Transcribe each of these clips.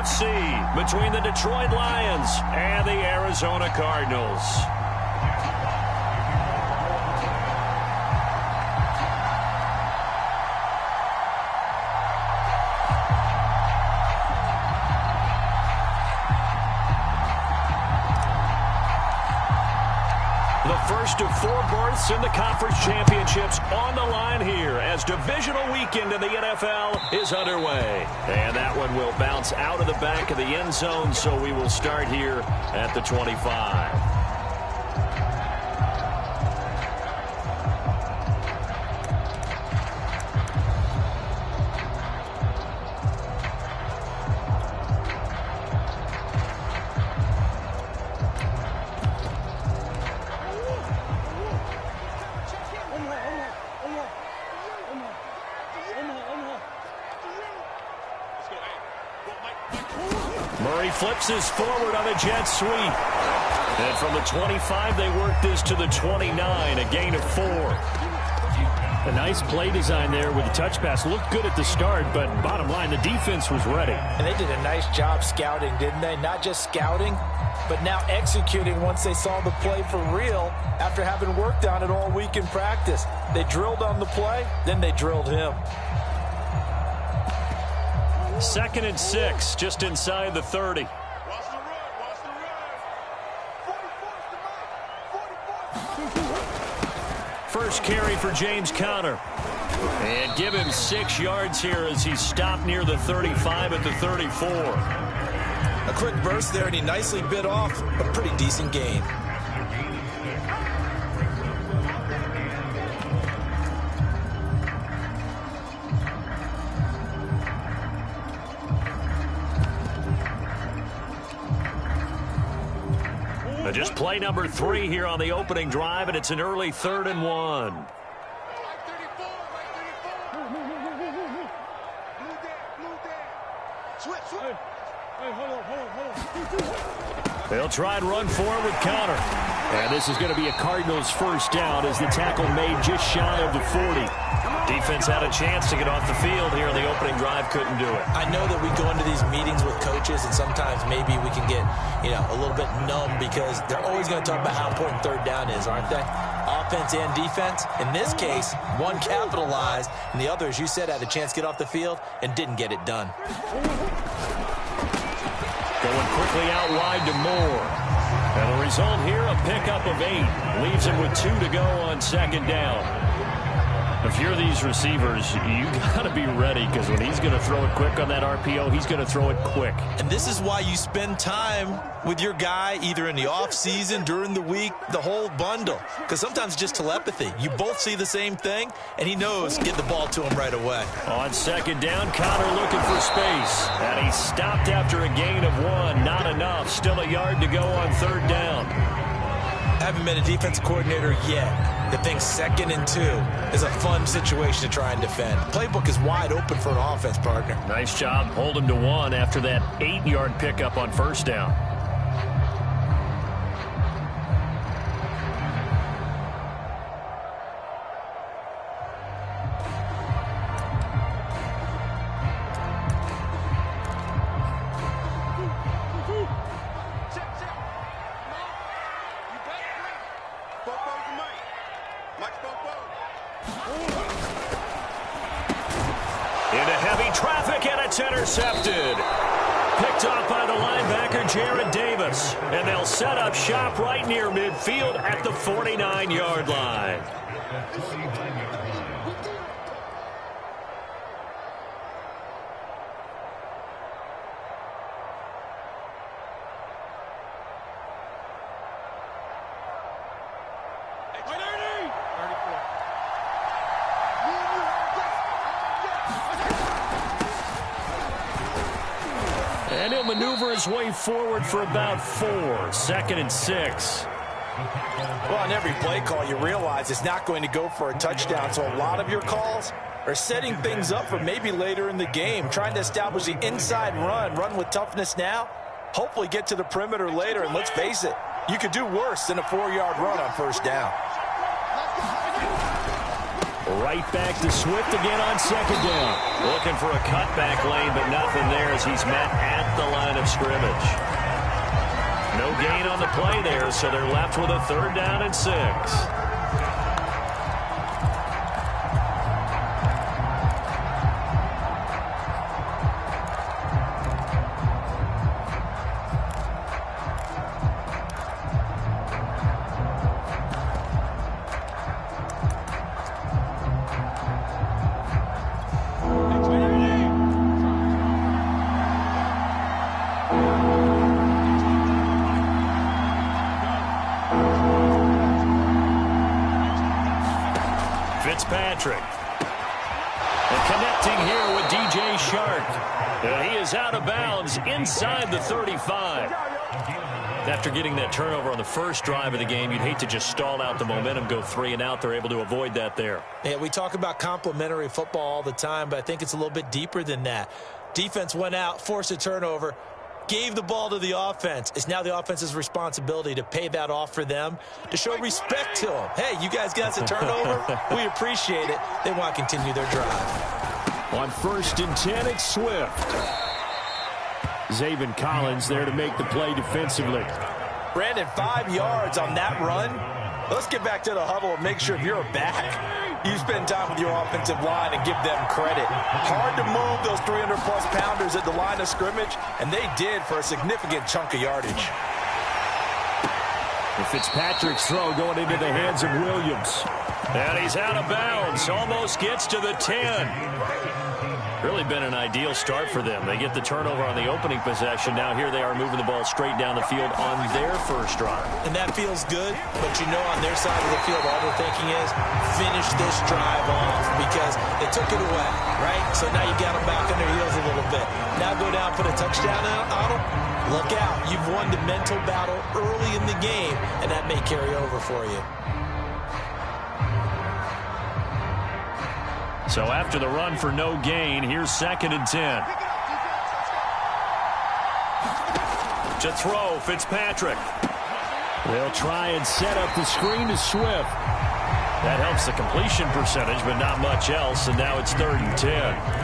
C between the Detroit Lions and the Arizona Cardinals. First of 4 berths in the conference championships on the line here as divisional weekend in the NFL is underway. And that one will bounce out of the back of the end zone, so we will start here at the 25. Murray flips his forward on a jet sweep. And from the 25, they work this to the 29, a gain of 4. A nice play design there with the touch pass. Looked good at the start, but bottom line, the defense was ready. And they did a nice job scouting, didn't they? Not just scouting, but now executing once they saw the play for real after having worked on it all week in practice. They drilled on the play, then they drilled him. 2nd and 6, just inside the 30. First carry for James Conner. And give him 6 yards here as he stopped near the 35 at the 34. A quick burst there, and he nicely bit off a pretty decent gain. Just play number 3 here on the opening drive, and it's an early 3rd and 1. They'll try and run forward with Conner. And this is going to be a Cardinals first down as the tackle made just shy of the 40. Defense had a chance to get off the field here in the opening drive, couldn't do it. I know that we go into these meetings with coaches, and sometimes maybe we can get, a little bit numb because they're always going to talk about how important 3rd down is, aren't they? Offense and defense. In this case, one capitalized, and the other, as you said, had a chance to get off the field and didn't get it done. Going quickly out wide to Moore. And the result here, a pickup of 8. Leaves him with 2 to go on 2nd down. If you're these receivers, you got to be ready because when he's going to throw it quick on that RPO, he's going to throw it quick. And this is why you spend time with your guy either in the offseason, during the week, the whole bundle. Because sometimes it's just telepathy. You both see the same thing, and he knows get the ball to him right away. On 2nd down, Conner looking for space. And he stopped after a gain of 1. Not enough. Still a yard to go on 3rd down. Haven't been a defensive coordinator yet. The thing 2nd and 2 is a fun situation to try and defend. Playbook is wide open for an offense, partner. Nice job. Hold him to 1 after that 8-yard pickup on 1st down. Into heavy traffic, and it's intercepted. Picked off by the linebacker, Jared Davis. And they'll set up shop right near midfield at the 49-yard line. And he'll maneuver his way forward for about 4. 2nd and 6. Well, on every play call, you realize it's not going to go for a touchdown. So a lot of your calls are setting things up for maybe later in the game, trying to establish the inside run with toughness now, hopefully get to the perimeter later. And let's face it, you could do worse than a 4-yard run on 1st down. Right back to Swift again on second down. Looking for a cutback lane, but nothing there as he's met at the line of scrimmage. No gain on the play there, so they're left with a 3rd down and 6. Fitzpatrick. And connecting here with DJ Shark. And he is out of bounds inside the 35. After getting that turnover on the first drive of the game, you'd hate to just stall out the momentum, go 3 and out. They're able to avoid that there. Yeah, we talk about complementary football all the time, but I think it's a little bit deeper than that. Defense went out, forced a turnover, gave the ball to the offense. It's now the offense's responsibility to pay that off for them, to show respect to them. Hey, you guys got us a turnover? We appreciate it. They want to continue their drive. On 1st and 10, it's Swift. Zaven Collins there to make the play defensively. Brandon, 5 yards on that run. Let's get back to the huddle and make sure if you're a back, you spend time with your offensive line and give them credit. Hard to move those 300-plus pounders at the line of scrimmage, and they did for a significant chunk of yardage. And Fitzpatrick's throw going into the hands of Williams. And he's out of bounds. Almost gets to the 10. Really been an ideal start for them. They get the turnover on the opening possession. Now here they are moving the ball straight down the field on their first drive. And that feels good, but you know on their side of the field all they're thinking is finish this drive off because they took it away, right? So now you got them back on their heels a little bit. Now go down, put a touchdown on them. Look out. You've won the mental battle early in the game, and that may carry over for you. So after the run for no gain, here's 2nd and 10. To throw, Fitzpatrick. They'll try and set up the screen to Swift. That helps the completion percentage, but not much else, and now it's 3rd and 10.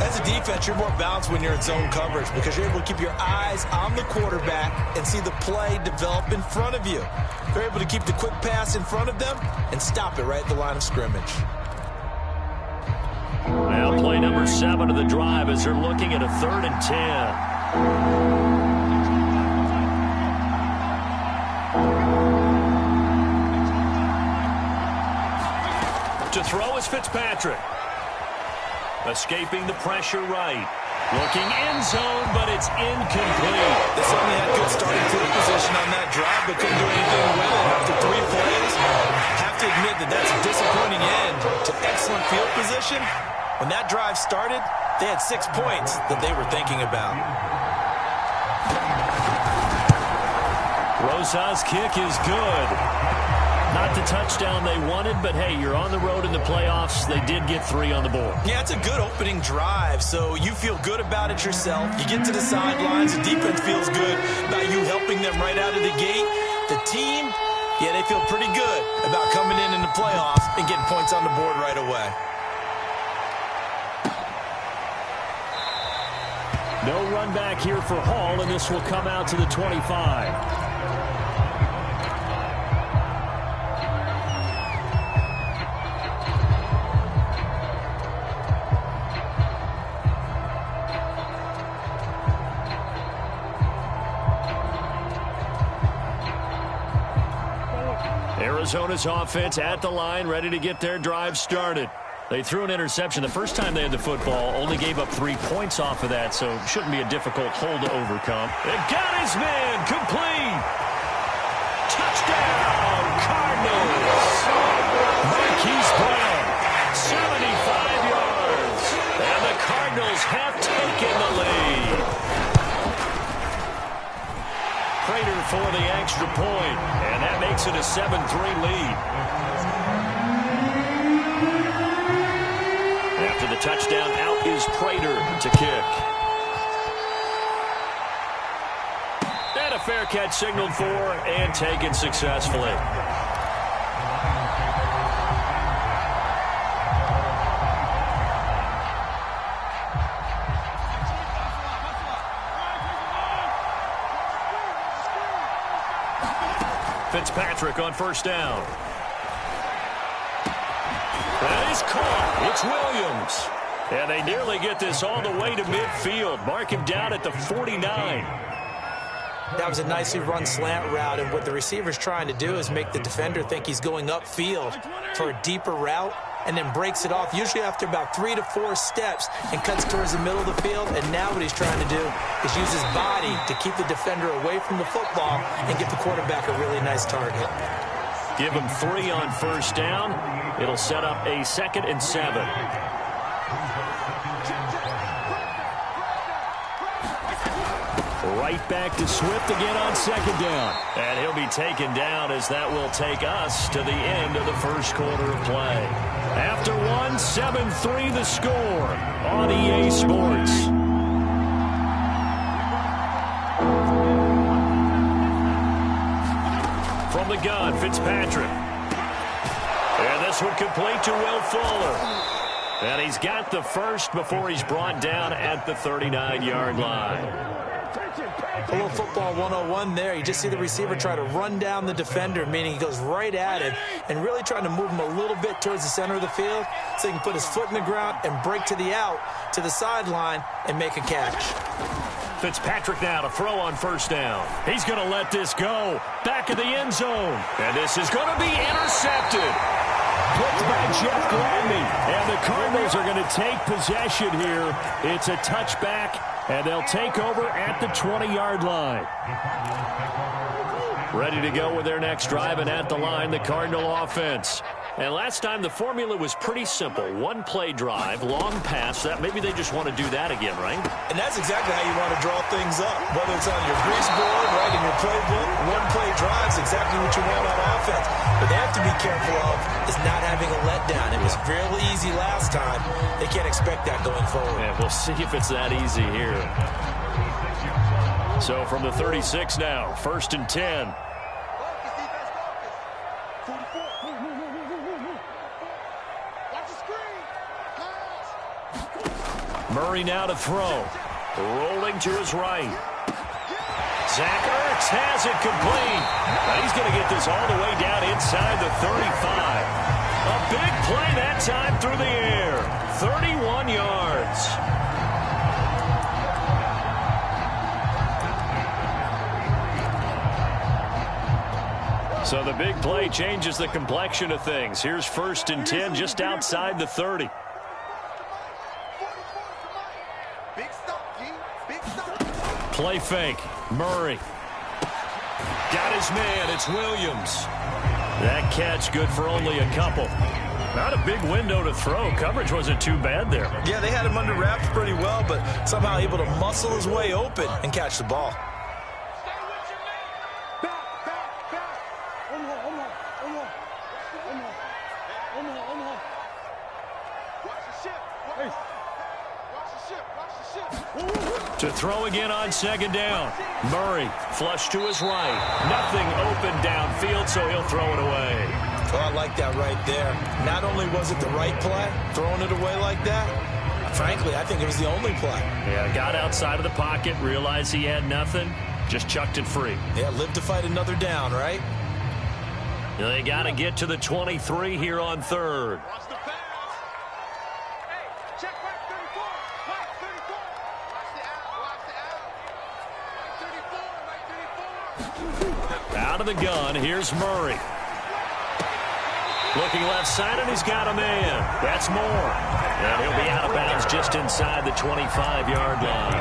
As a defense, you're more balanced when you're in zone coverage because you're able to keep your eyes on the quarterback and see the play develop in front of you. You're able to keep the quick pass in front of them and stop it right at the line of scrimmage. Well, play number 7 of the drive as they're looking at a 3rd and 10. To throw is Fitzpatrick. Escaping the pressure right. Looking end zone, but it's incomplete. They certainly had good starting field position on that drive, but couldn't do anything with it after 3 plays. Have to admit that that's a disappointing end to excellent field position. When that drive started, they had 6 points that they were thinking about. Rosas' kick is good. Not the touchdown they wanted, but hey, you're on the road in the playoffs. They did get 3 on the board. Yeah, it's a good opening drive, so you feel good about it yourself. You get to the sidelines, the defense feels good about you helping them right out of the gate. The team, yeah, they feel pretty good about coming in the playoffs and getting points on the board right away. No run back here for Hall, and this will come out to the 25. Arizona's offense at the line, ready to get their drive started. They threw an interception the first time they had the football, only gave up 3 points off of that, so it shouldn't be a difficult hole to overcome. They got his man, complete. Touchdown, Cardinals. Marquise Brown, 75 yards. And the Cardinals have taken the lead. Prater for the extra point, and that makes it a 7-3 lead. After the touchdown, out is Prater to kick. And a fair catch signaled for and taken successfully. Fitzpatrick on first down. That is caught. It's Williams. And they nearly get this all the way to midfield. Mark him down at the 49. That was a nicely run slant route, and what the receiver's trying to do is make the defender think he's going upfield for a deeper route, and then breaks it off, usually after about 3 to 4 steps, and cuts towards the middle of the field. And now what he's trying to do is use his body to keep the defender away from the football and get the quarterback a really nice target. Give him 3 on first down. It'll set up a 2nd and 7. Right back to Swift again on 2nd down. And he'll be taken down as that will take us to the end of the first quarter of play. After 1, 7-3 the score on EA Sports. From the gun, Fitzpatrick. And this one complete to Will Fuller. And he's got the first before he's brought down at the 39-yard line. A little football 101 there. You just see the receiver try to run down the defender, meaning he goes right at him and really trying to move him a little bit towards the center of the field so he can put his foot in the ground and break to the out, to the sideline, and make a catch. Fitzpatrick now to throw on first down. He's going to let this go. Back of the end zone. And this is going to be intercepted. Picked by Jeff Gladney. And the Cardinals are going to take possession here. It's a touchback, and they'll take over at the 20-yard line. Ready to go with their next drive, and at the line, the Cardinal offense. And last time, the formula was pretty simple. 1-play drive, long pass. That maybe they just want to do that again, right? And that's exactly how you want to draw things up. Whether it's on your grease board, right, in your playbook, 1-play drive is exactly what you want on offense. But they have to be careful of is not having a letdown. It was fairly easy last time. They can't expect that going forward. Yeah, we'll see if it's that easy here. So from the 36 now, 1st and 10. Murray now to throw. Rolling to his right. Zach Ertz has it complete. Now he's going to get this all the way down inside the 35. A big play that time through the air. 31 yards. So the big play changes the complexion of things. Here's 1st and 10 just outside the 30. Play fake. Murray. Got his man. It's Williams. That catch good for only a couple. Not a big window to throw. Coverage wasn't too bad there. Yeah, they had him under wraps pretty well, but somehow able to muscle his way open and catch the ball. To throw again on 2nd down. Murray flush to his right. Nothing open downfield, so he'll throw it away. Oh, I like that right there. Not only was it the right play, throwing it away like that, frankly, I think it was the only play. Yeah, got outside of the pocket, realized he had nothing, just chucked it free. Yeah, live to fight another down, right? They got to get to the 23 here on 3rd. Out of the gun, here's Murray. Looking left side, and he's got a man. That's Moore. And he'll be out of bounds just inside the 25-yard line.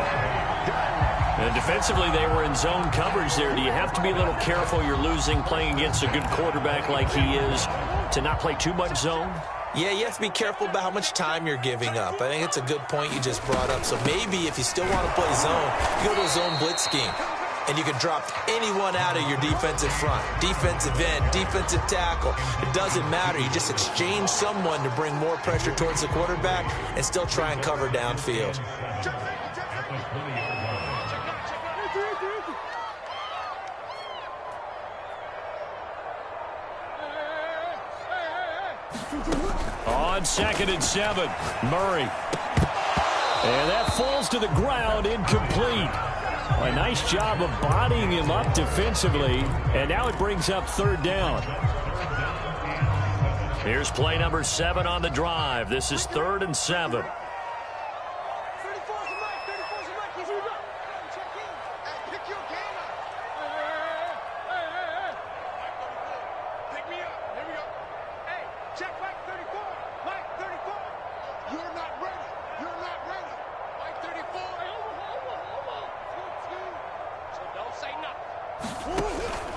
And defensively, they were in zone coverage there. Do you have to be a little careful? You're losing, playing against a good quarterback like he is, to not play too much zone? Yeah, you have to be careful about how much time you're giving up. I think it's a good point you just brought up. So maybe if you still want to play zone, you go to a zone blitz scheme. And you can drop anyone out of your defensive front. Defensive end, defensive tackle. It doesn't matter. You just exchange someone to bring more pressure towards the quarterback and still try and cover downfield. On 2nd and 7, Murray. And that falls to the ground, incomplete. A nice job of bodying him up defensively, and now it brings up third down. Here's play number 7 on the drive. This is 3rd and 7.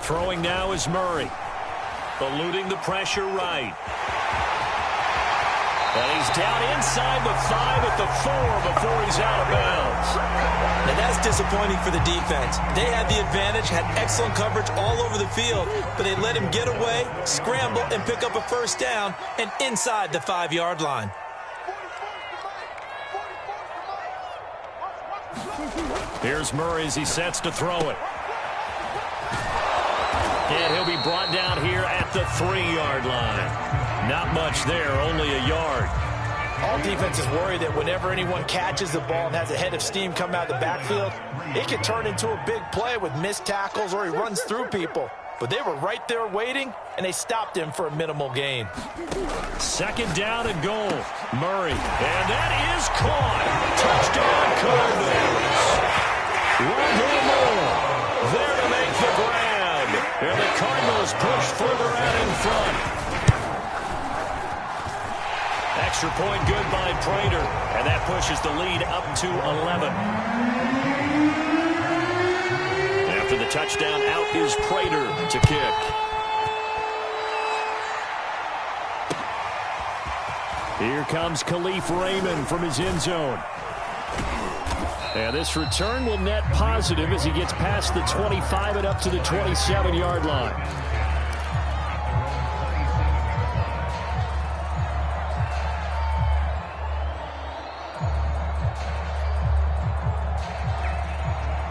Throwing now is Murray. Eluding the pressure right. And he's down inside the 5 at the 4 before he's out of bounds. And that's disappointing for the defense. They had the advantage, had excellent coverage all over the field, but they let him get away, scramble, and pick up a first down, and inside the 5-yard line. Here's Murray as he sets to throw it. And he'll be brought down here at the 3-yard line. Not much there, only a yard. All defenses worry that whenever anyone catches the ball and has a head of steam come out of the backfield, it can turn into a big play with missed tackles or he runs through people. But they were right there waiting, and they stopped him for a minimal gain. 2nd down and goal. Murray. And that is caught. Touchdown Cardinals. Rondale Moore there to make the grab. And the Cardinals push further out in front. Extra point good by Prater. And that pushes the lead up to 11. After the touchdown, out is Prater to kick. Here comes Khalif Raymond from his end zone. And this return will net positive as he gets past the 25 and up to the 27-yard line.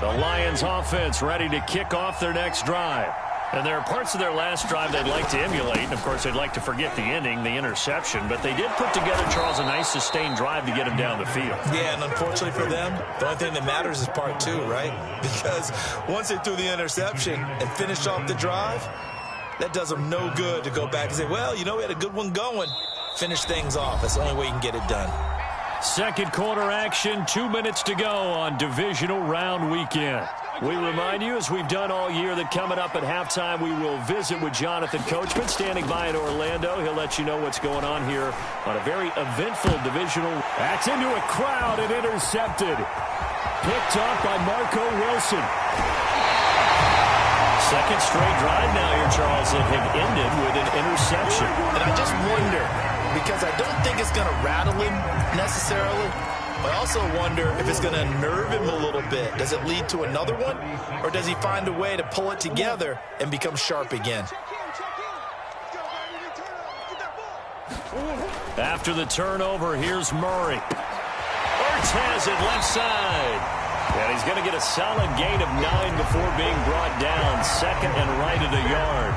The Lions offense ready to kick off their next drive. And there are parts of their last drive they'd like to emulate. And, of course, they'd like to forget the ending, the interception. But they did put together, Charles, a nice sustained drive to get him down the field. Yeah, and unfortunately for them, the only thing that matters is part 2, right? Because once they threw the interception and finished off the drive, that does them no good to go back and say, well, you know, we had a good one going. Finish things off. That's the only way you can get it done. Second quarter action, 2 minutes to go on divisional round weekend. We remind you, as we've done all year, that coming up at halftime, we will visit with Jonathan Coachman, standing by in Orlando. He'll let you know what's going on here on a very eventful divisional. That's into a crowd and intercepted. Picked up by Marco Wilson. Second straight drive now here, Charles, that have ended with an interception. And I just wonder, because I don't think it's going to rattle him necessarily, I also wonder if it's going to nerve him a little bit. Does it lead to another one? Or does he find a way to pull it together and become sharp again? After the turnover, here's Murray. Ertz has it left side. And he's going to get a solid gain of 9 before being brought down. 2nd and right at a yard.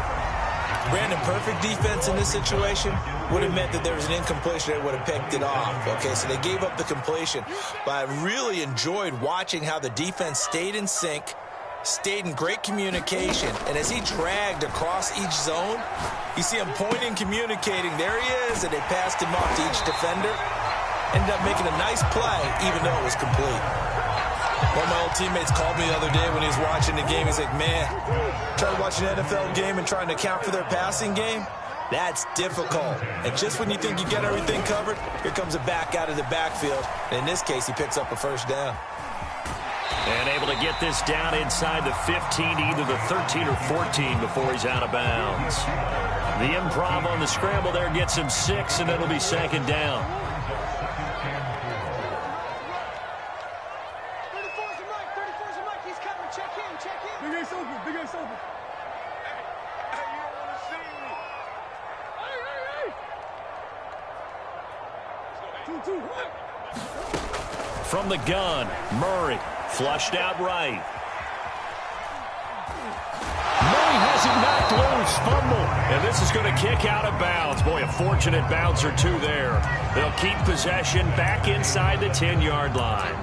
Brandon, perfect defense in this situation would have meant that there was an incompletion that would have picked it off. Okay, so they gave up the completion. But I really enjoyed watching how the defense stayed in sync, stayed in great communication, and as he dragged across each zone, you see him pointing, communicating. There he is, and they passed him off to each defender. Ended up making a nice play, even though it was complete. One of my old teammates called me the other day when he was watching the game. He's like, man, trying to watch an NFL game and trying to account for their passing game, that's difficult. And just when you think you get everything covered, here comes a back out of the backfield. And in this case, he picks up a first down. And able to get this down inside the 15, either the 13 or 14 before he's out of bounds. The improv on the scramble there gets him 6, and it'll be 2nd down. From the gun, Murray flushed out right. Murray has it knocked loose. Fumble. And this is going to kick out of bounds. Boy, a fortunate bounce or two there. They'll keep possession back inside the 10-yard line.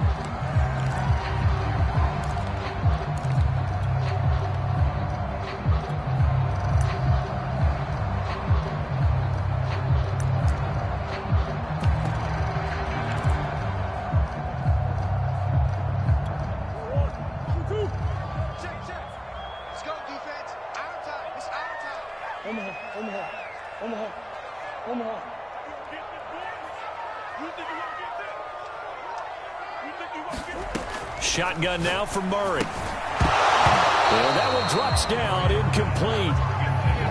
Shotgun now for Murray. And that one drops down, incomplete.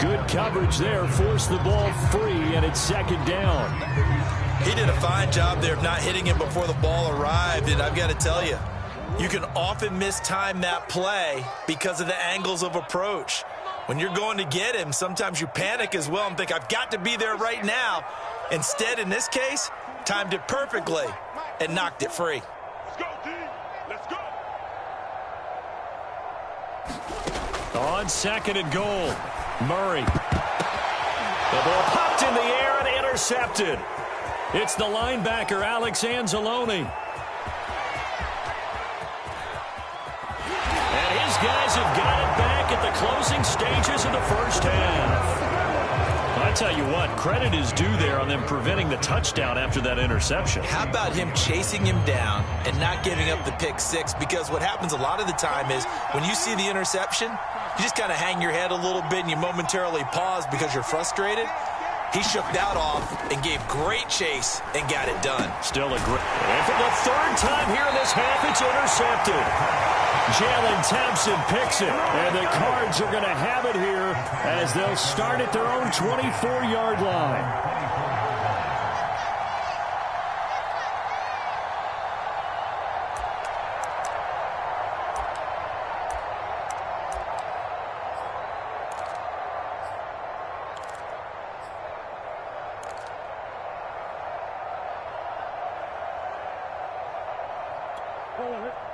Good coverage there, forced the ball free, and it's second down. He did a fine job there of not hitting him before the ball arrived, and I've got to tell you, you can often mistime that play because of the angles of approach. When you're going to get him, sometimes you panic as well and think, I've got to be there right now. Instead, in this case, timed it perfectly and knocked it free. Let's go, D. Let's go. On second and goal, Murray. The ball popped in the air and intercepted. It's the linebacker, Alex Anzalone. And his guys have got it back at the closing stages of the first half. I tell you what, credit is due there on them preventing the touchdown after that interception. How about him chasing him down and not giving up the pick six? Because what happens a lot of the time is when you see the interception, you just kind of hang your head a little bit and you momentarily pause because you're frustrated. He shook that off and gave great chase and got it done. Still a great... And for the third time here in this half, it's intercepted. Jalen Thompson picks it, and the Cards are going to have it here as they'll start at their own 24-yard line.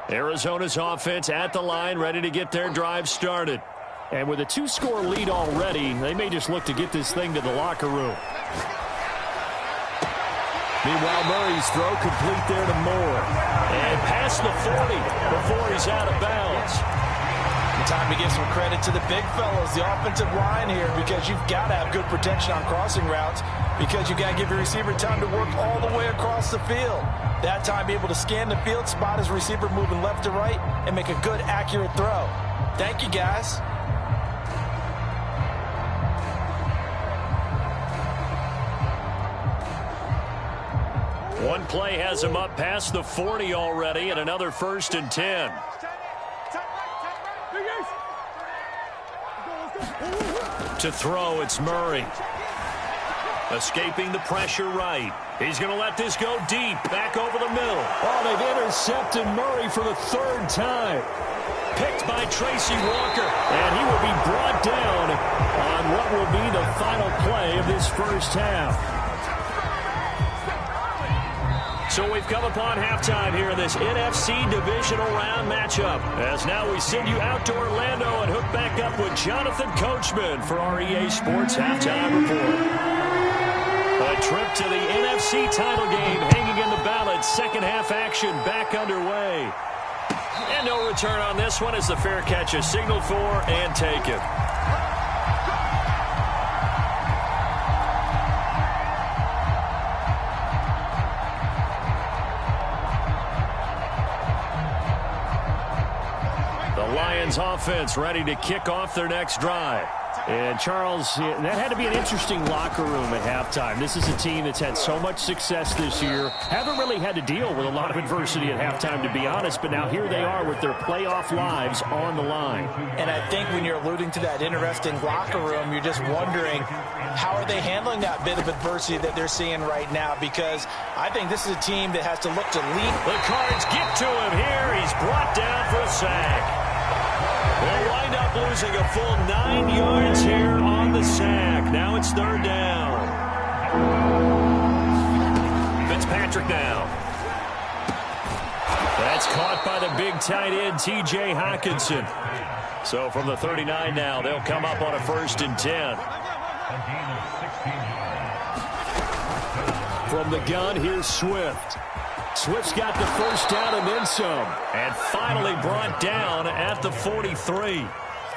Arizona's offense at the line, ready to get their drive started. And with a two-score lead already, they may just look to get this thing to the locker room. Meanwhile, Murray's throw complete there to Moore. And past the 40 before he's out of bounds. Time to give some credit to the big fellas, the offensive line here, because you've got to have good protection on crossing routes, because you've got to give your receiver time to work all the way across the field. That time, be able to scan the field, spot his receiver moving left to right, and make a good, accurate throw. Thank you, guys. One play has him up past the 40 already, and another 1st and 10. To throw, it's Murray. Escaping the pressure right. He's going to let this go deep, back over the middle. Oh, they've intercepted Murray for the third time. Picked by Tracy Walker, and he will be brought down on what will be the final play of this first half. So we've come upon halftime here in this NFC Divisional Round matchup. As now we send you out to Orlando and hook back up with Jonathan Coachman for our EA Sports Halftime Report. A trip to the NFC title game hanging in the balance. Second half action back underway. And no return on this one as the fair catch is signaled for and taken. Lions offense ready to kick off their next drive. And Charles, that had to be an interesting locker room at halftime. This is a team that's had so much success this year. Haven't really had to deal with a lot of adversity at halftime, to be honest, but now here they are with their playoff lives on the line. And I think when you're alluding to that interesting locker room, you're just wondering how are they handling that bit of adversity that they're seeing right now, because I think this is a team that has to look to lead. The Cards get to him here. He's brought down for a sack. They'll wind up losing a full 9 yards here on the sack. Now it's third down. Fitzpatrick now. That's caught by the big tight end, T.J. Hockenson. So from the 39 now, they'll come up on a 1st and 10. From the gun, here's Swift. Swift's got the first down and then some. And finally brought down at the 43.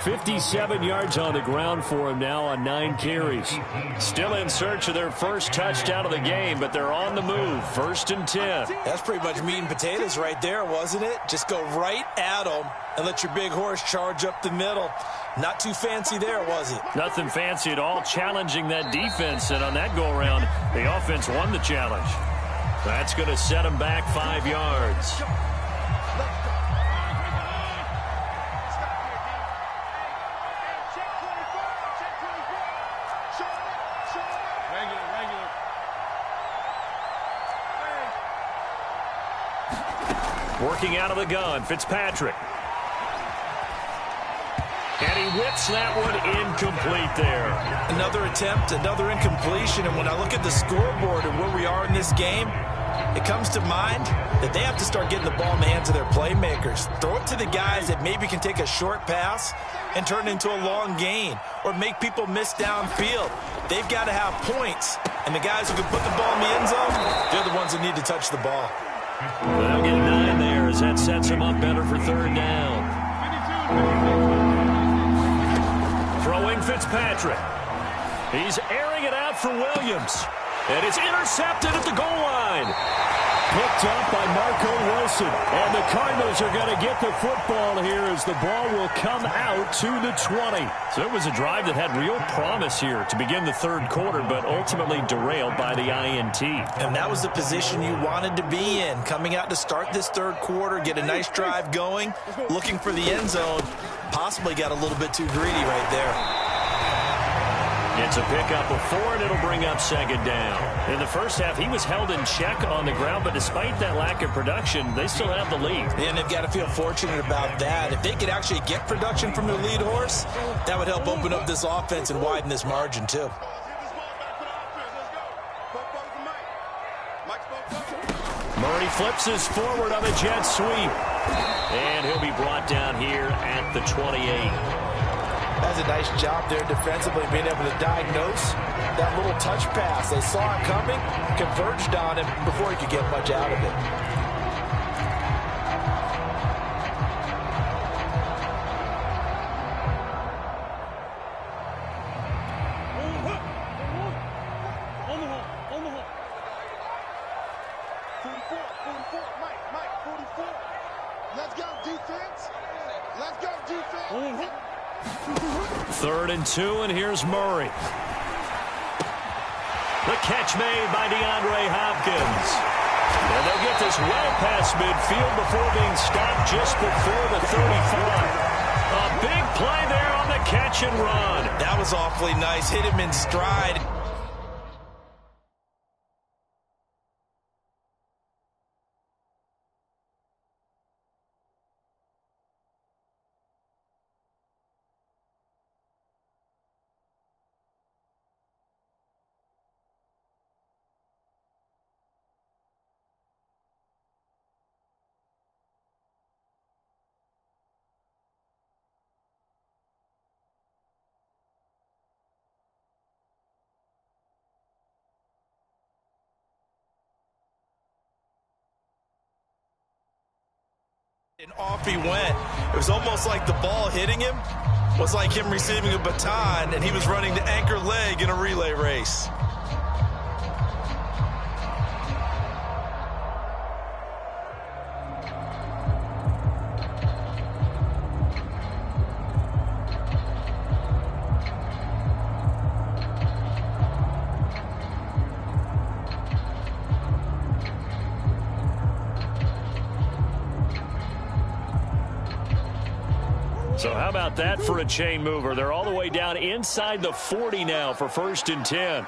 57 yards on the ground for him now on 9 carries. Still in search of their first touchdown of the game, but they're on the move. 1st and 10. That's pretty much meat and potatoes right there, wasn't it? Just go right at them and let your big horse charge up the middle. Not too fancy there, was it? Nothing fancy at all, challenging that defense, and on that go-around, the offense won the challenge. That's going to set them back 5 yards. Working out of the gun, Fitzpatrick. And he whips that one incomplete there. Another attempt, another incompletion, and when I look at the scoreboard and where we are in this game, it comes to mind that they have to start getting the ball in the hands of their playmakers. Throw it to the guys that maybe can take a short pass and turn it into a long gain or make people miss downfield. They've got to have points, and the guys who can put the ball in the end zone, they're the ones that need to touch the ball. They'll get 9 there as that sets them up better for 3rd down. Throwing Fitzpatrick. He's airing it out for Williams. And it's intercepted at the goal line. Picked up by Marco Wilson. And the Cardinals are going to get the football here as the ball will come out to the 20. So it was a drive that had real promise here to begin the 3rd quarter, but ultimately derailed by the INT. And that was the position you wanted to be in. Coming out to start this 3rd quarter, get a nice drive going, looking for the end zone. Possibly got a little bit too greedy right there. It's a pickup of 4, and it'll bring up 2nd down. In the first half, he was held in check on the ground, but despite that lack of production, they still have the lead. And they've got to feel fortunate about that. If they could actually get production from their lead horse, that would help open up this offense and widen this margin, too. Murray flips his forward on a jet sweep. And he'll be brought down here at the 28. That's a nice job there defensively, being able to diagnose that little touch pass. They saw it coming, converged on him before he could get much out of it. Let's go, defense. Let's go, defense. 3rd and 2, and here's Murray. The catch made by DeAndre Hopkins. And they'll get this well past midfield before being stopped just before the 35. A big play there on the catch and run. That was awfully nice. Hit him in stride. And off he went. It was almost like the ball hitting him was like him receiving a baton, and he was running the anchor leg in a relay race. So how about that for a chain mover? They're all the way down inside the 40 now for 1st and 10.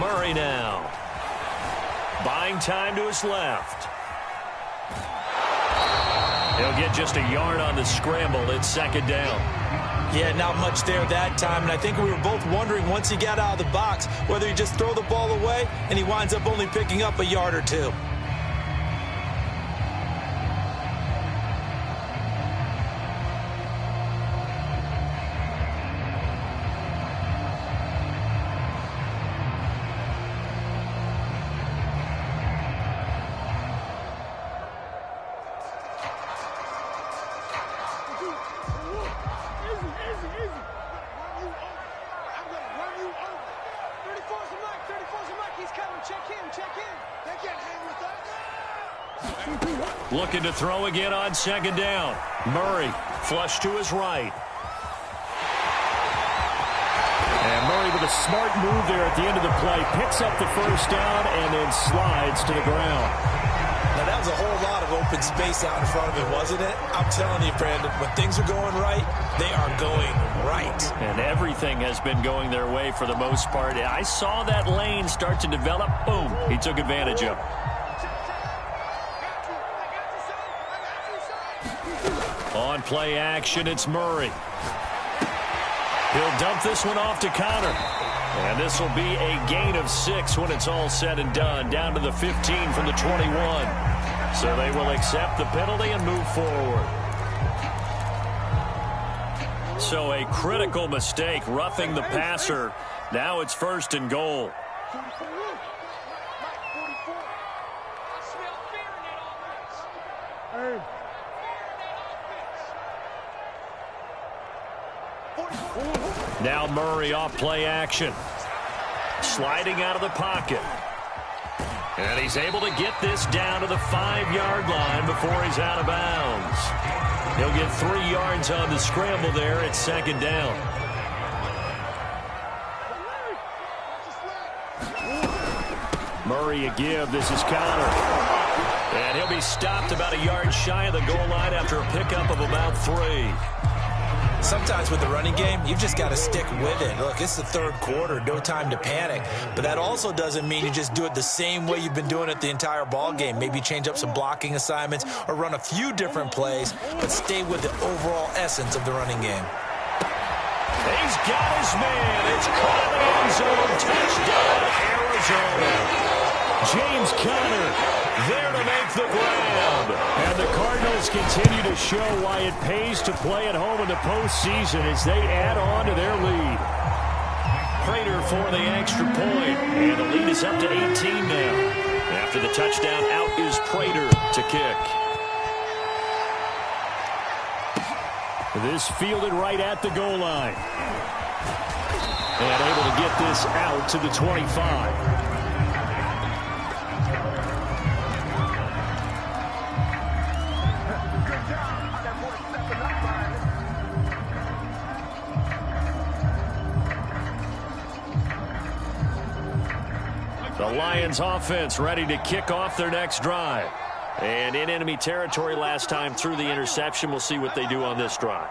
Murray now. Buying time to his left. He'll get just a yard on the scramble. It's 2nd down. Yeah, not much there that time, and I think we were both wondering once he got out of the box whether he just throw the ball away and he winds up only picking up a yard or two. Looking to throw again on second down. Murray flush to his right. And Murray with a smart move there at the end of the play. Picks up the first down and then slides to the ground. Now, that was a whole lot of open space out in front of him, wasn't it? I'm telling you, Brandon, when things are going right, they are going right. And everything has been going their way for the most part. I saw that lane start to develop. Boom. He took advantage of it. On play action, it's Murray. He'll dump this one off to Connor. And this will be a gain of 6 when it's all said and done. Down to the 15 from the 21. So they will accept the penalty and move forward. So a critical mistake, roughing the passer. Now it's 1st and goal. Now Murray off play action. Sliding out of the pocket. And he's able to get this down to the 5-yard line before he's out of bounds. He'll get 3 yards on the scramble there at 2nd down. Murray a give. This is Connor. And he'll be stopped about a yard shy of the goal line after a pickup of about 3. Sometimes with the running game, you've just got to stick with it. Look, it's the 3rd quarter, no time to panic. But that also doesn't mean you just do it the same way you've been doing it the entire ball game. Maybe change up some blocking assignments or run a few different plays, but stay with the overall essence of the running game. He's got his man. It's caught in the end zone. Touchdown, Arizona. James Conner there to make the grab. And the Cardinals continue to show why it pays to play at home in the postseason as they add on to their lead. Prater for the extra point. And the lead is up to 18 now. After the touchdown, out is Prater to kick. This fielded right at the goal line. And able to get this out to the 25. The Lions offense ready to kick off their next drive. And in enemy territory last time through the interception. We'll see what they do on this drive.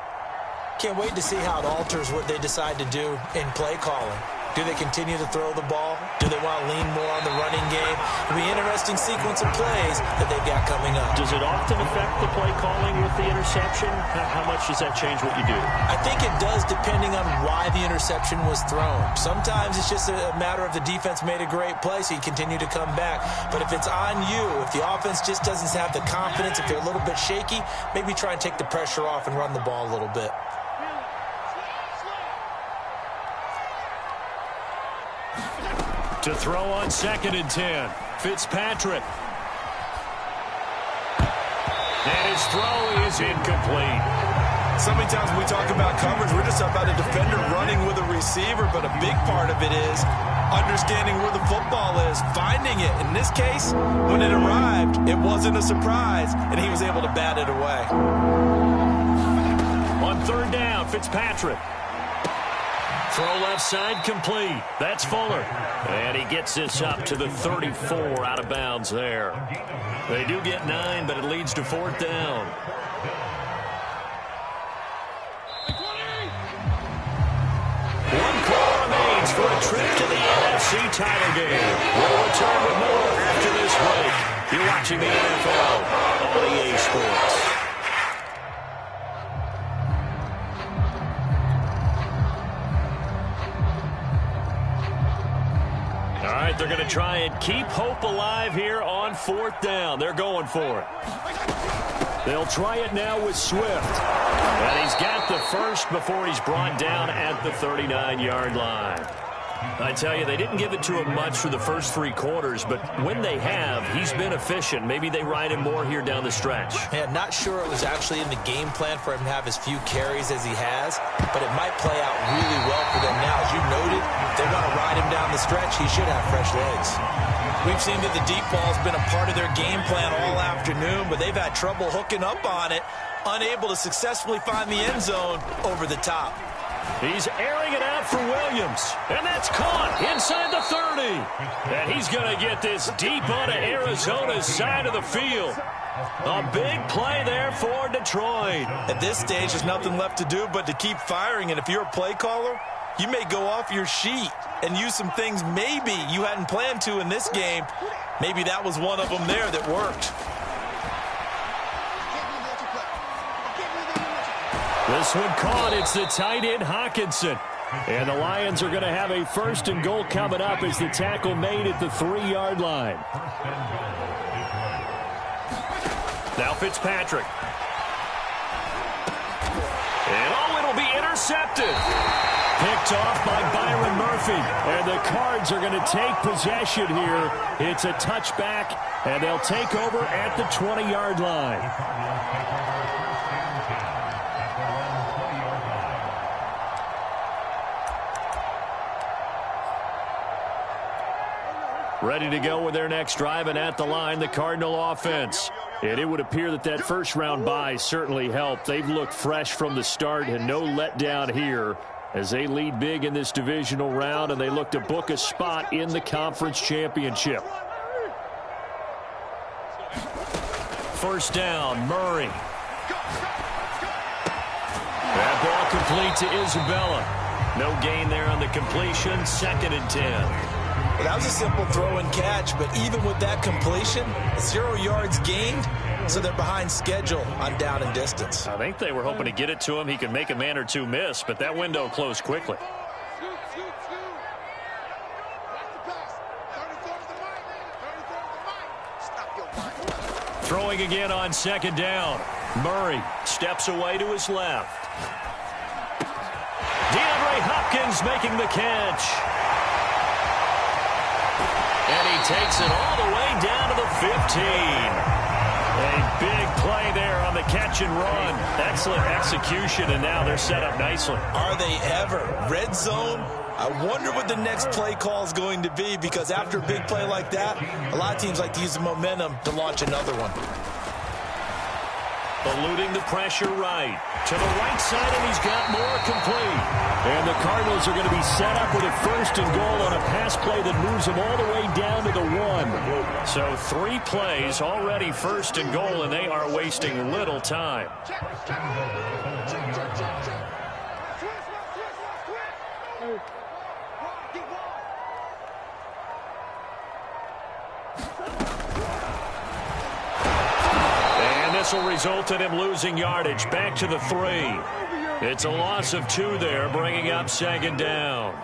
Can't wait to see how it alters what they decide to do in play calling. Do they continue to throw the ball? Do they want to lean more on the running game? It'll be an interesting sequence of plays that they've got coming up. Does it often affect the play calling with the interception? How much does that change what you do? I think it does depending on why the interception was thrown. Sometimes it's just a matter of the defense made a great play, so you continue to come back. But if it's on you, if the offense just doesn't have the confidence, if they're a little bit shaky, maybe try and take the pressure off and run the ball a little bit. To throw on 2nd and 10, Fitzpatrick. And his throw is incomplete. So many times when we talk about coverage, we're just about a defender running with a receiver, but a big part of it is understanding where the football is, finding it. In this case, when it arrived, it wasn't a surprise, and he was able to bat it away. On 3rd down, Fitzpatrick. Throw left side complete. That's Fuller. And he gets this up to the 34 out of bounds there. They do get 9, but it leads to 4th down. One call remains for a trip to the NFC title game. We'll return with more after this break. You're watching the NFL on EA Sports. All right, they're going to try and keep hope alive here on 4th down. They're going for it. They'll try it now with Swift. And he's got the first before he's brought down at the 39-yard line. I tell you, they didn't give it to him much for the first 3 quarters, but when they have, he's been efficient. Maybe they ride him more here down the stretch. Yeah, not sure it was actually in the game plan for him to have as few carries as he has, but it might play out really well for them now. As you noted, if they want to ride him down the stretch, he should have fresh legs. We've seen that the deep ball's been a part of their game plan all afternoon, but they've had trouble hooking up on it, unable to successfully find the end zone over the top. He's airing it out for Williams, and that's caught inside the 30. And he's going to get this deep onto Arizona's side of the field. A big play there for Detroit. At this stage, there's nothing left to do but to keep firing, and if you're a play caller, you may go off your sheet and use some things maybe you hadn't planned to in this game. Maybe that was one of them there that worked. This one caught. It's the tight end, Hockenson. And the Lions are going to have a 1st and goal coming up as the tackle made at the 3-yard line. Now Fitzpatrick. And it'll be intercepted. Picked off by Byron Murphy. And the Cards are going to take possession here. It's a touchback, and they'll take over at the 20-yard line. Ready to go with their next drive, and at the line, the Cardinal offense. And it would appear that that first-round bye certainly helped. They've looked fresh from the start and no letdown here as they lead big in this divisional round, and they look to book a spot in the conference championship. First down, Murray. That ball complete to Isabella. No gain there on the completion, 2nd and 10. Well, that was a simple throw and catch, but even with that completion, 0 yards gained, so they're behind schedule on down and distance. I think they were hoping to get it to him. He could make a man or two miss, but that window closed quickly. Throwing again on 2nd down. Murray steps away to his left. DeAndre Hopkins making the catch. And he takes it all the way down to the 15. A big play there on the catch and run. Excellent execution, and now they're set up nicely. Are they ever? Red zone? I wonder what the next play call is going to be, because after a big play like that, a lot of teams like to use the momentum to launch another one. Eluding the pressure right. To the right side, and he's got more complete. And the Cardinals are going to be set up with a 1st and goal on a pass play that moves them all the way down to the 1. So 3 plays already 1st and goal, and they are wasting little time. This will result in him losing yardage. Back to the 3. It's a loss of 2 there, bringing up 2nd down.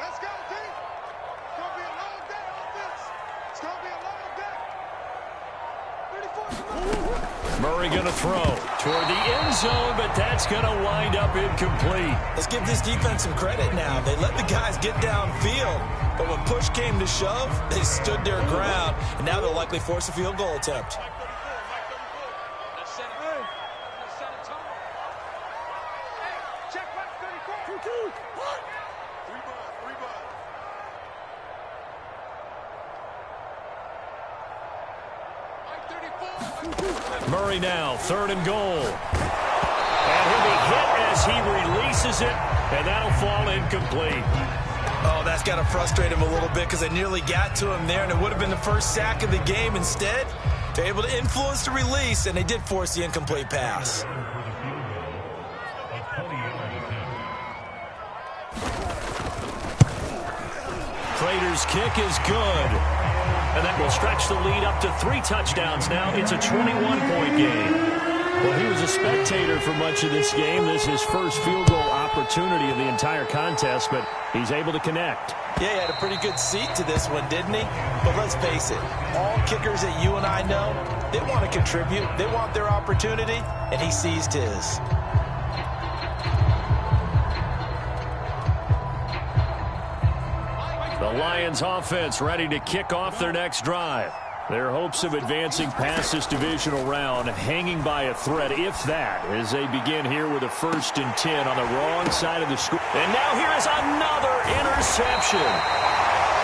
Let's go, D. It's going to be a long day on this. It's going to be a long day. Murray going to throw toward the end zone, but that's going to wind up incomplete. Let's give this defense some credit now. They let the guys get downfield, but when push came to shove, they stood their ground, and now they'll likely force a field goal attempt. Murray now, 3rd and goal. And he'll be hit as he releases it, and that'll fall incomplete. Oh, that's got to frustrate him a little bit, because they nearly got to him there, and it would have been the first sack of the game. Instead, they're able to influence the release, and they did force the incomplete pass. Prater's kick is good. And that will stretch the lead up to 3 touchdowns now. It's a 21-point game. Well, he was a spectator for much of this game. This is his first field goal opportunity of the entire contest, but he's able to connect. Yeah, he had a pretty good seat to this one, didn't he? But let's face it, all kickers that you and I know, They want to contribute. They want their opportunity, and he seized his. The Lions offense ready to kick off their next drive. Their hopes of advancing past this divisional round hanging by a thread, if that, as they begin here with a 1st and 10 on the wrong side of the score. And now here is another interception.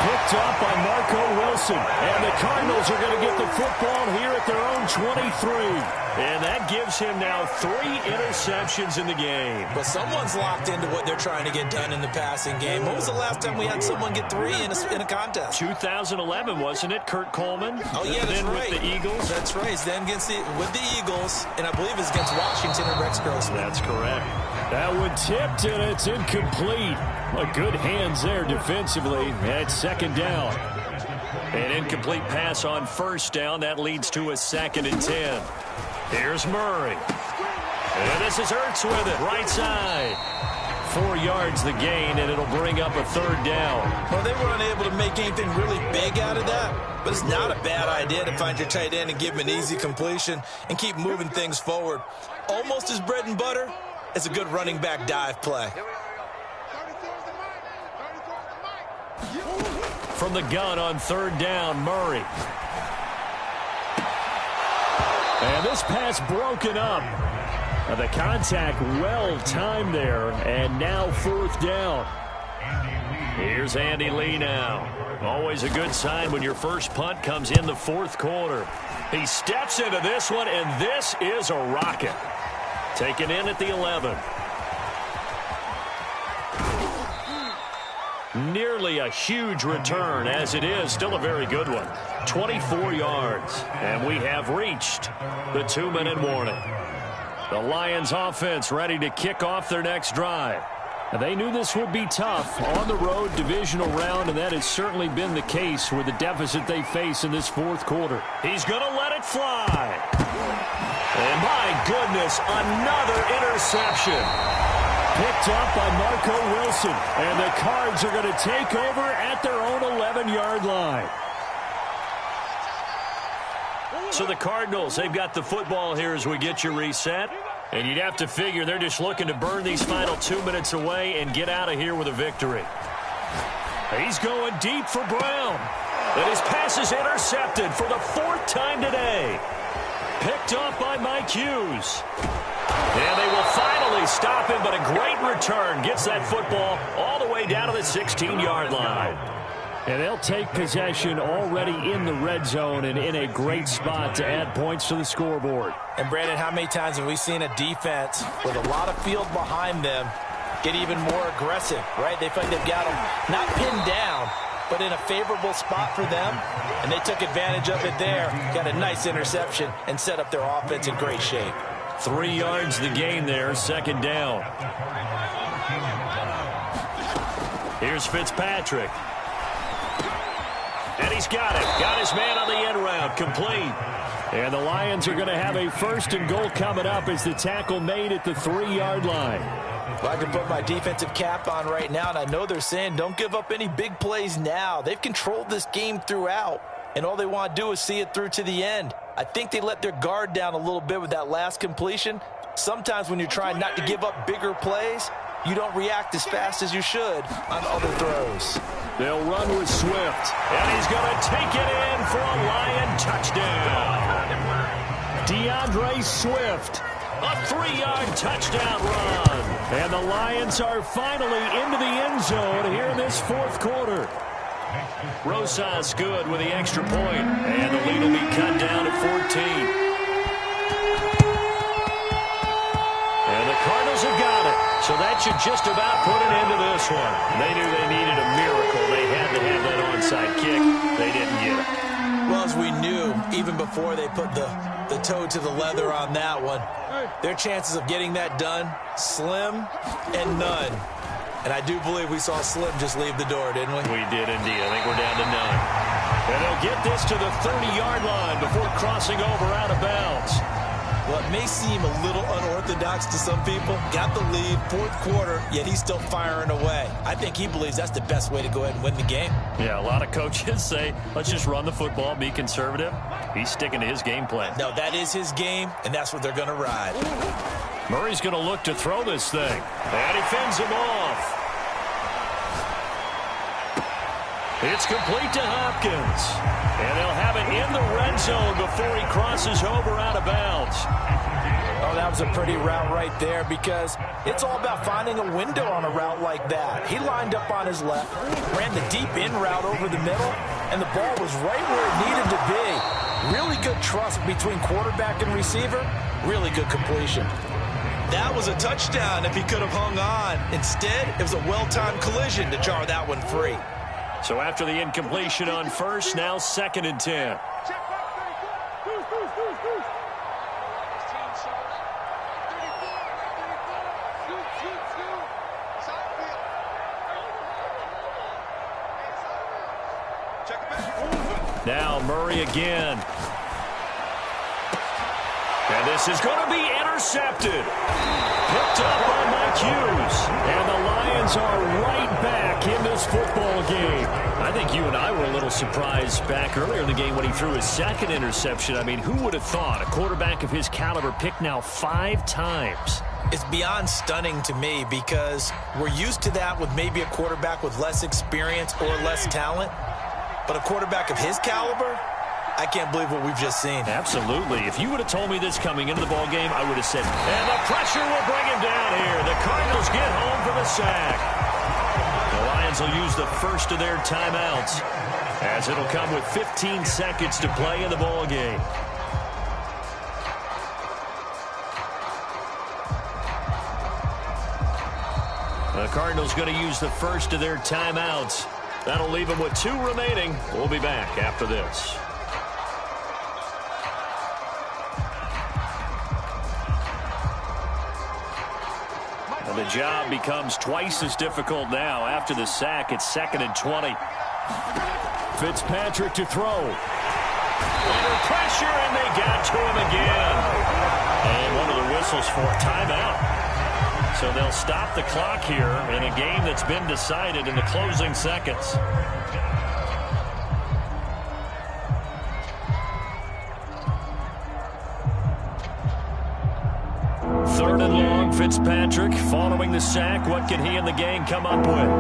Picked up by Marco Wilson. And the Cardinals are going to get the football here at their own 23. And that gives him now 3 interceptions in the game. But someone's locked into what they're trying to get done in the passing game. When was the last time we had someone get 3 in a contest? 2011, wasn't it? Kurt Coleman. Oh, yeah, that's then right. With the Eagles. That's right. Then with the Eagles, and I believe it's against Washington and Rex Grossman. That's correct. That one tipped, and it's incomplete. A good hands there defensively at 2nd down. An incomplete pass on 1st down. That leads to a 2nd and 10. Here's Murray. And this is Ertz with it, right side. 4 yards the gain, and it'll bring up a 3rd down. Well, they were unable to make anything really big out of that, but it's not a bad idea to find your tight end and give him an easy completion and keep moving things forward. Almost his bread and butter. It's a good running back dive play. From the gun on 3rd down, Murray. And this pass broken up. The contact well timed there, and now 4th down. Here's Andy Lee now. Always a good sign when your first punt comes in the 4th quarter. He steps into this one, and this is a rocket. Taken in at the 11. Nearly a huge return, as it is still a very good one. 24 yards, and we have reached the 2-minute warning. The Lions offense ready to kick off their next drive. They knew this would be tough on the road divisional round, and that has certainly been the case with the deficit they face in this 4th quarter. He's going to let it fly. And my goodness, another interception. Picked up by Marco Wilson, and the Cards are going to take over at their own 11-yard line. So the Cardinals, they've got the football here as we get you reset. And you'd have to figure they're just looking to burn these final 2 minutes away and get out of here with a victory. He's going deep for Brown. And his pass is intercepted for the 4th time today. Picked up by Mike Hughes. And they will finally stop him, but a great return gets that football all the way down to the 16-yard line. And they'll take possession already in the red zone and in a great spot to add points to the scoreboard. And, Brandon, how many times have we seen a defense with a lot of field behind them get even more aggressive, right? They feel like they've got them not pinned down, but in a favorable spot for them, and they took advantage of it there, got a nice interception, and set up their offense in great shape. 3 yards the gain there, 2nd down. Here's Fitzpatrick. And he's got it. Got his man on the end route. Complete. And the Lions are going to have a 1st and goal coming up as the tackle made at the 3-yard line. Well, I can put my defensive cap on right now, and I know they're saying don't give up any big plays now. They've controlled this game throughout, and all they want to do is see it through to the end. I think they let their guard down a little bit with that last completion. Sometimes when you're trying not to give up bigger plays, you don't react as fast as you should on other throws. They'll run with Swift. And he's going to take it in for a Lion touchdown. DeAndre Swift. A 3-yard touchdown run. And the Lions are finally into the end zone here in this 4th quarter. Rosas good with the extra point. And the lead will be cut down to 14. And the Cardinals have got it. So that should just about put an end to this one. They knew they needed a miracle. They had to have that onside kick. They didn't get it. Well, as we knew, even before they put the toe to the leather on that one, their chances of getting that done, slim and none. And I do believe we saw Slim just leave the door, didn't we? We did indeed. I think we're down to none. And they'll get this to the 30-yard line before crossing over out of bounds. Well, it may seem a little unorthodox to some people. Got the lead, fourth quarter, yet he's still firing away. I think he believes that's the best way to go ahead and win the game. Yeah, a lot of coaches say, let's just run the football, be conservative. He's sticking to his game plan. No, that is his game, and that's what they're going to ride. Murray's going to look to throw this thing. And he fends him off. It's complete to Hopkins. And they'll have it in the red zone before he crosses over out of bounds. Oh, that was a pretty route right there because it's all about finding a window on a route like that. He lined up on his left, ran the deep in route over the middle, and the ball was right where it needed to be. Really good trust between quarterback and receiver. Really good completion. That was a touchdown if he could have hung on. Instead, it was a well-timed collision to jar that one free. So after the incompletion on first, now 2nd and 10. Now Murray again. And this is going to be intercepted. Picked up by Mike Hughes. And the Lions are right back in this football game. I think you and I were a little surprised back earlier in the game when he threw his 2nd interception. I mean, who would have thought a quarterback of his caliber picked now 5 times? It's beyond stunning to me because we're used to that with maybe a quarterback with less experience or less talent. But a quarterback of his caliber, I can't believe what we've just seen. Absolutely. If you would have told me this coming into the ball game, I would have said, and the pressure will bring him down here. The Cardinals get home for the sack. The Lions will use the first of their timeouts as it'll come with 15 seconds to play in the ball game. The Cardinals going to use the first of their timeouts. That'll leave them with 2 remaining. We'll be back after this. And the job becomes twice as difficult now. After the sack, it's 2nd and 20. Fitzpatrick to throw. Under pressure, and they got to him again. And one of the whistles for a timeout. So they'll stop the clock here in a game that's been decided in the closing seconds. Third and long, Fitzpatrick following the sack. What can he and the gang come up with?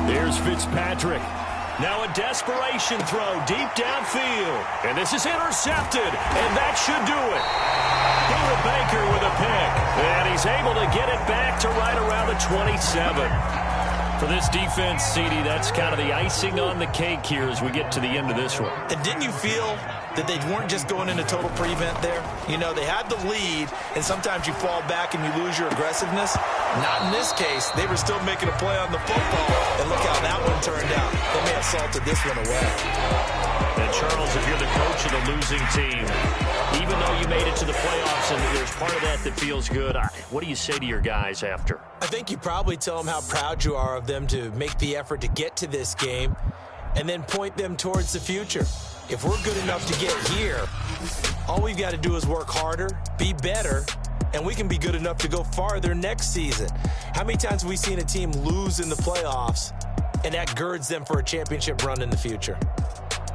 Here's Fitzpatrick. Now a desperation throw deep downfield. And this is intercepted, and that should do it. David Baker with a pick. And he's able to get it back to right around the 27. For this defense, CD, that's kind of the icing on the cake here as we get to the end of this one. And didn't you feel that they weren't just going into total prevent there? You know, they had the lead, and sometimes you fall back and you lose your aggressiveness. Not in this case. They were still making a play on the football, and look how that one turned out. They may have salted this one away. And, Charles, if you're the coach of the losing team, even though you made it to the playoffs and there's part of that that feels good, what do you say to your guys after? I think you probably tell them how proud you are of them to make the effort to get to this game and then point them towards the future. If we're good enough to get here, all we've got to do is work harder, be better, and we can be good enough to go farther next season. How many times have we seen a team lose in the playoffs, and that girds them for a championship run in the future?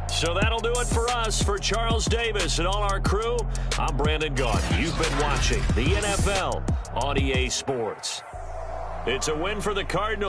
So that'll do it for us. For Charles Davis and all our crew, I'm Brandon Gaudin. You've been watching the NFL on EA Sports. It's a win for the Cardinals.